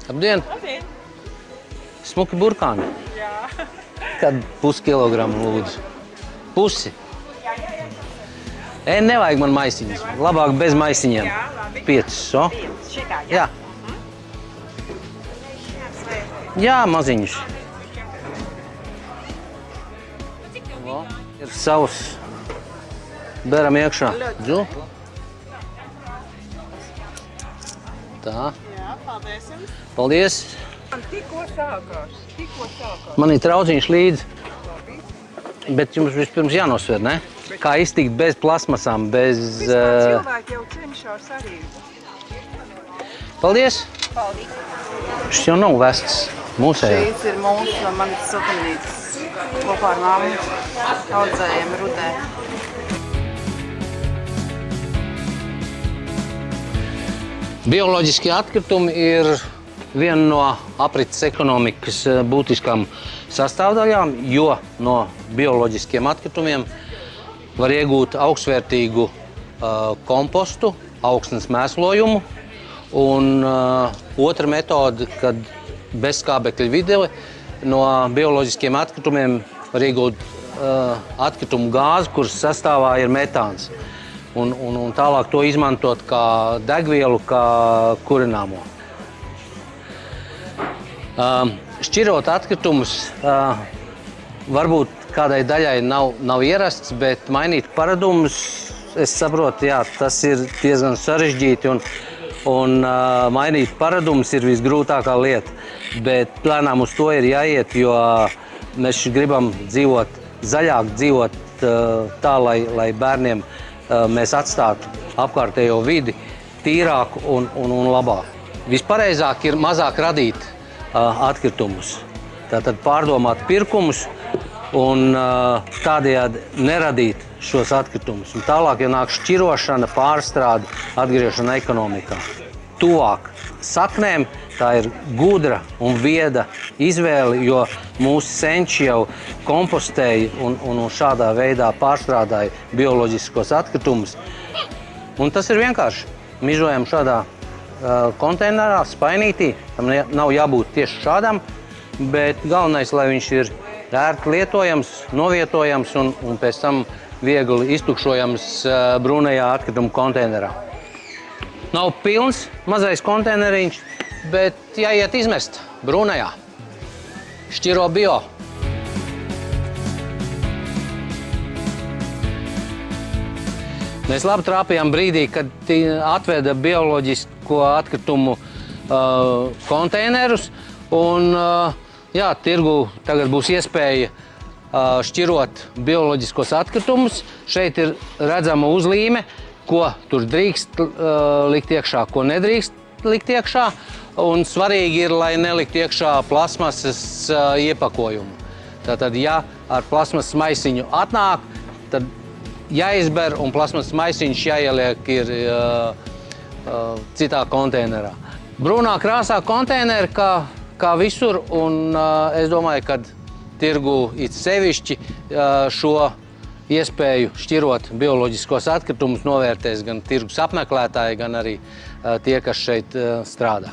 Labdien! Labdien! Smuki burkāni. Jā. Kad puskilogramu lūdzu? Pusi? Nevajag man maisiņus. Labāk bez maisiņiem. Jā, labi. 5, so? 5. Šitā, jā? Jā. Jā, maziņus. Ir savs. Beram iekšā. Džu. Tā. Jā, paldies jums. Paldies. Tikko sākās. Man ir trauciņš līdzi. Bet jums vispirms jānosver, ne? Kā iztikt bez plasmasām, bez... Vispār cilvēki jau cenšas arī. Paldies. Paldies. Šis jau nav vests mūsējā. Šīs ir mūsu no manas siltumnīcas. Kopā ar mammu audzējiem rudē. Bioloģiskie atkritumi ir viena no aprits ekonomikas būtiskām sastāvdaļām, jo no bioloģiskiem atkritumiem var iegūt augstvērtīgu kompostu, augsnes mēslojumu. Un otra metode, kad bezskābekļa vide no bioloģiskiem atkritumiem var iegūt atkritumu gāzi, kuras sastāvā ir metāns. Un tālāk to izmantot kā degvielu, kā kurināmo. Šķirot atkritumus varbūt kādai daļai nav ierasts, bet mainīt paradumus, es saprotu, jā, tas ir diezgan sarežģīti un mainīt paradumus ir visgrūtākā lieta. Bet plēnām uz to ir jāiet, jo mēs gribam dzīvot zaļāk, dzīvot tā, lai bērniem mēs atstātu apkārtējo vidi tīrāku un labāku. Vispareizāk ir mazāk radīt atkritumus. Tātad pārdomāt pirkumus un tādējādi neradīt šos atkritumus. Un tālāk, ja nāk šķirošana, pārstrāde, atgriešana ekonomikā. Tuvāk saknēm tā ir gudra un vieda izvēle, jo mūsu senči jau kompostēja un šādā veidā pārstrādāja bioloģiskos atkritumus. Un tas ir vienkārši. Mižojam šādā konteinerā, spainītī. Tam nav jābūt tieši šādam, bet galvenais, lai viņš ir ērti lietojams, novietojams un pēc tam viegli iztukšojams brūnajā atkritumu konteinerā. Nav pilns mazais konteineriņš, bet jāiet izmest brūnajā. Šķiro bio. Mēs labi trāpījām brīdī, kad atveda bioloģisko atkritumu konteinerus. Un, jā, tirgu tagad būs iespēja šķirot bioloģiskos atkritumus. Šeit ir redzama uzlīme, ko tur drīkst likt iekšā, ko nedrīkst likt iekšā. Un svarīgi ir, lai nelikt iekšā plasmasas iepakojumu. Tātad, ja ar plasmasas maisiņu atnāk, tad jāizber un plasmasas maisiņš jāieliek ir citā konteinerā. Brūnā krāsā konteineri kā visur, un es domāju, ka tirgu it sevišķi šo iespēju šķirot bioloģiskos atkritumus novērtēs gan tirgus apmeklētāji, gan arī tie, kas šeit strādā.